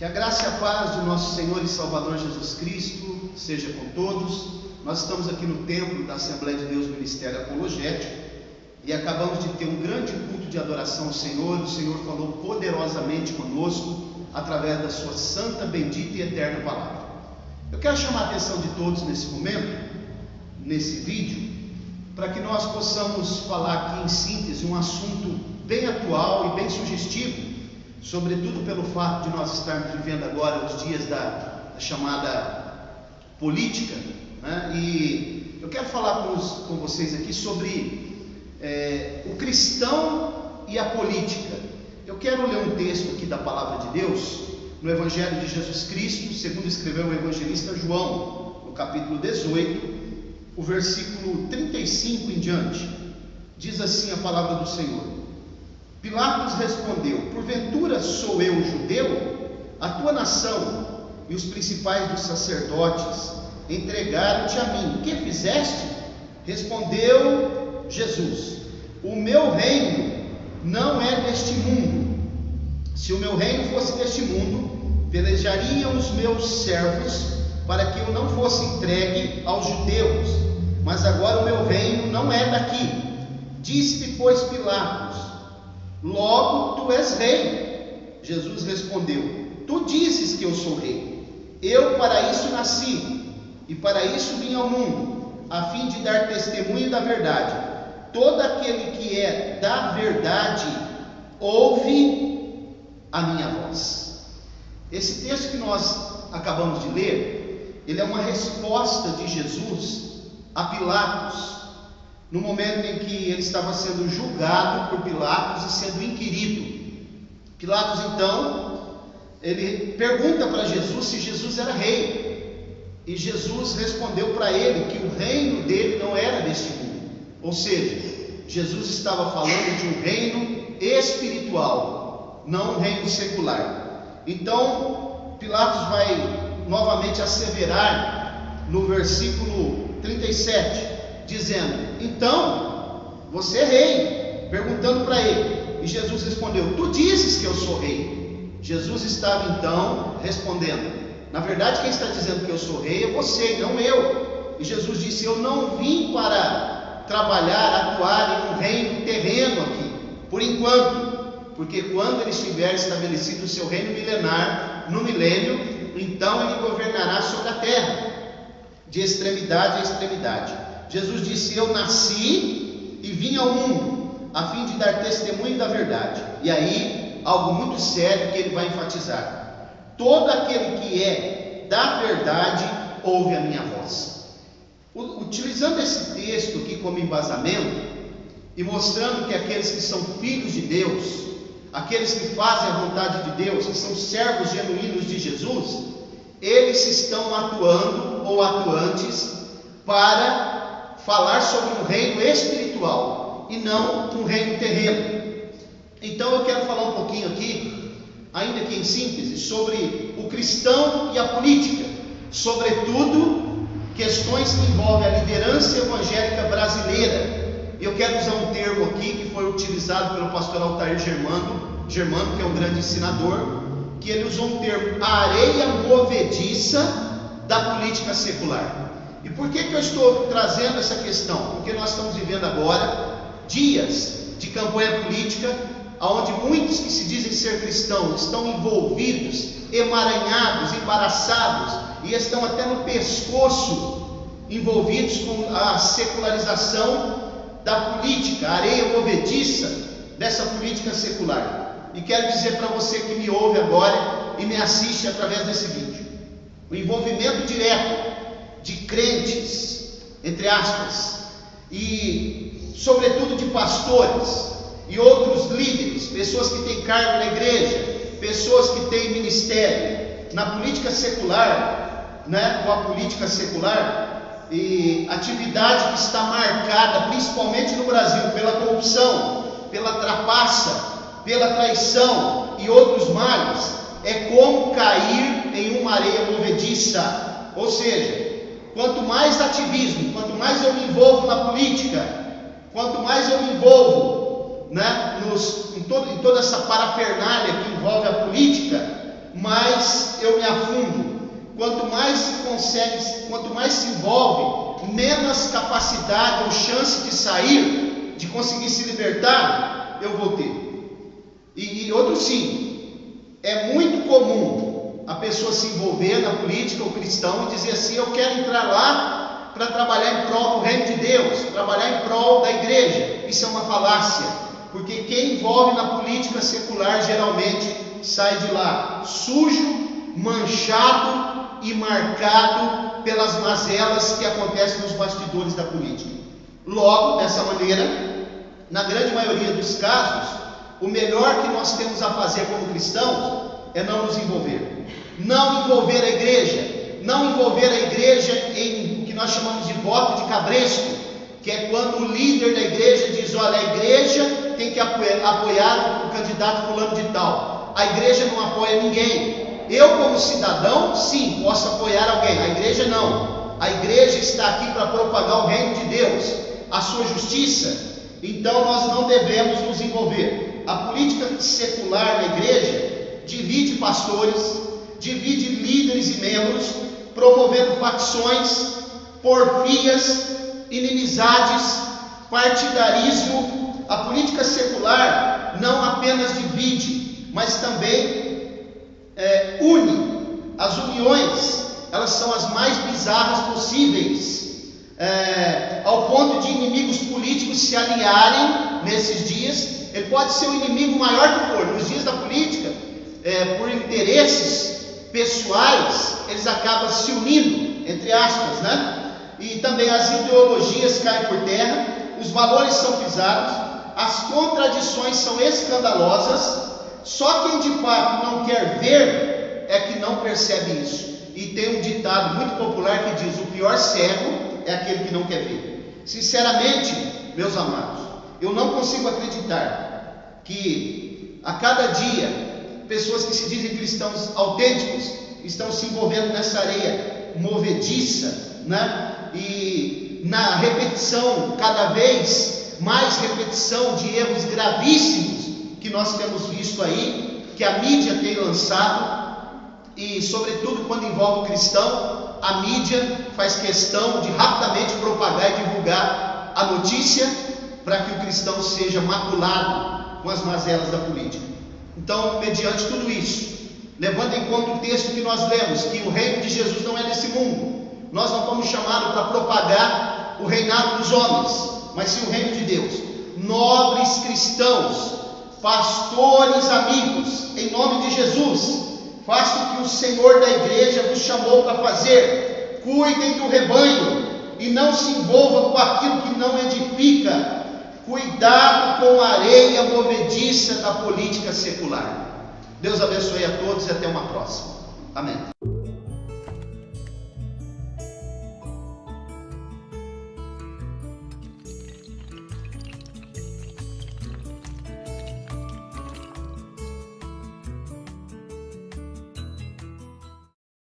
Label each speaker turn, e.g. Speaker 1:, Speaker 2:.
Speaker 1: Que a graça e a paz de nosso Senhor e Salvador Jesus Cristo seja com todos. Nós estamos aqui no templo da Assembleia de Deus Ministério Apologético e acabamos de ter um grande culto de adoração ao Senhor. O Senhor falou poderosamente conosco através da sua santa, bendita e eterna palavra. Eu quero chamar a atenção de todos nesse momento, nesse vídeo, para que nós possamos falar aqui em síntese um assunto bem atual e bem sugestivo, sobretudo pelo fato de nós estarmos vivendo agora os dias da chamada política, né? E eu quero falar com vocês aqui sobre o cristão e a política. Eu quero ler um texto aqui da palavra de Deus, no Evangelho de Jesus Cristo, segundo escreveu o evangelista João, no capítulo 18, o versículo 35 em diante. Diz assim a palavra do Senhor: Pilatos respondeu: porventura sou eu judeu? A tua nação e os principais dos sacerdotes entregaram-te a mim. Que fizeste? Respondeu Jesus: o meu reino não é deste mundo. Se o meu reino fosse deste mundo, pelejariam os meus servos para que eu não fosse entregue aos judeus. Mas agora o meu reino não é daqui. Disse-lhe, pois, Pilatos: logo tu és rei. Jesus respondeu: tu dizes que eu sou rei. Eu para isso nasci, e para isso vim ao mundo, a fim de dar testemunho da verdade. Todo aquele que é da verdade ouve a minha voz. Esse texto que nós acabamos de ler, ele é uma resposta de Jesus a Pilatos, no momento em que ele estava sendo julgado por Pilatos e sendo inquirido. Pilatos então, ele pergunta para Jesus se Jesus era rei, e Jesus respondeu para ele que o reino dele não era deste mundo. Ou seja, Jesus estava falando de um reino espiritual, não um reino secular. Então Pilatos vai novamente asseverar no versículo 37, dizendo: então você é rei? Perguntando para ele. E Jesus respondeu: tu dizes que eu sou rei. Jesus estava então respondendo: na verdade quem está dizendo que eu sou rei é você, não eu. E Jesus disse: eu não vim para trabalhar, atuar em um reino terreno aqui, por enquanto, porque quando ele estiver estabelecido o seu reino milenar, no milênio, então ele governará sobre a terra, de extremidade a extremidade. Jesus disse: eu nasci e vim ao mundo a fim de dar testemunho da verdade. E aí, algo muito sério que ele vai enfatizar: todo aquele que é da verdade ouve a minha voz. Utilizando esse texto aqui como embasamento e mostrando que aqueles que são filhos de Deus, aqueles que fazem a vontade de Deus, que são servos genuínos de Jesus, eles estão atuando ou atuantes para falar sobre um reino espiritual e não um reino terreno. Então eu quero falar um pouquinho aqui, ainda que em síntese, sobre o cristão e a política, sobretudo questões que envolvem a liderança evangélica brasileira. Eu quero usar um termo aqui que foi utilizado pelo pastor Altair Germano, que é um grande ensinador, que ele usou um termo: a areia movediça da política secular. E por que eu estou trazendo essa questão? Porque nós estamos vivendo agora dias de campanha política, onde muitos que se dizem ser cristãos estão envolvidos, emaranhados, embaraçados, e estão até no pescoço envolvidos com a secularização da política, a areia movediça dessa política secular. E quero dizer para você que me ouve agora e me assiste através desse vídeo: o envolvimento direto de crentes, entre aspas, e sobretudo de pastores e outros líderes, pessoas que têm cargo na igreja, pessoas que têm ministério, na política secular, né? Com a política secular, e atividade que está marcada, principalmente no Brasil, pela corrupção, pela trapaça, pela traição e outros males, é como cair em uma areia movediça. Ou seja, quanto mais ativismo, quanto mais eu me envolvo na política, quanto mais eu me envolvo, né, em toda essa parafernália que envolve a política, mais eu me afundo. Quanto mais se consegue, quanto mais se envolve, menos capacidade ou chance de sair, de conseguir se libertar, eu vou ter. E outro sim, é muito comum a pessoa se envolver na política, o cristão, e dizer assim: eu quero entrar lá para trabalhar em prol do reino de Deus, trabalhar em prol da igreja. Isso é uma falácia, porque quem envolve na política secular geralmente sai de lá sujo, manchado e marcado pelas mazelas que acontecem nos bastidores da política. Logo, dessa maneira, na grande maioria dos casos, o melhor que nós temos a fazer como cristãos é não nos envolver. Não envolver a igreja, não envolver a igreja em o que nós chamamos de voto de cabresto, que é quando o líder da igreja diz: olha, a igreja tem que apoiar o candidato fulano de tal. A igreja não apoia ninguém. Eu, como cidadão, sim, posso apoiar alguém. A igreja não. A igreja está aqui para propagar o reino de Deus, a sua justiça. Então nós não devemos nos envolver. A política secular na igreja divide pastores, divide líderes e membros, promovendo facções, porfias, inimizades, partidarismo. A política secular não apenas divide, mas também une. As uniões, elas são as mais bizarras possíveis, ao ponto de inimigos políticos se aliarem nesses dias. Ele pode ser o inimigo maior que for. Nos dias da política, por interesses pessoais, eles acabam se unindo, entre aspas, né? E também as ideologias caem por terra, os valores são pisados, as contradições são escandalosas. Só quem de fato não quer ver é que não percebe isso. E tem um ditado muito popular que diz: o pior cego é aquele que não quer ver. Sinceramente, meus amados, eu não consigo acreditar que a cada dia pessoas que se dizem cristãos autênticos estão se envolvendo nessa areia movediça, né? E na repetição, cada vez mais repetição de erros gravíssimos que nós temos visto aí, que a mídia tem lançado. E sobretudo quando envolve o cristão, a mídia faz questão de rapidamente propagar e divulgar a notícia para que o cristão seja maculado com as mazelas da política. Então, mediante tudo isso, levando em conta o texto que nós lemos, que o reino de Jesus não é desse mundo, nós não fomos chamados para propagar o reinado dos homens, mas sim o reino de Deus. Nobres cristãos, pastores amigos, em nome de Jesus, façam o que o Senhor da igreja vos chamou para fazer. Cuidem do rebanho e não se envolvam com aquilo que não edifica. Cuidado com a areia movediça da política secular. Deus abençoe a todos e até uma próxima. Amém.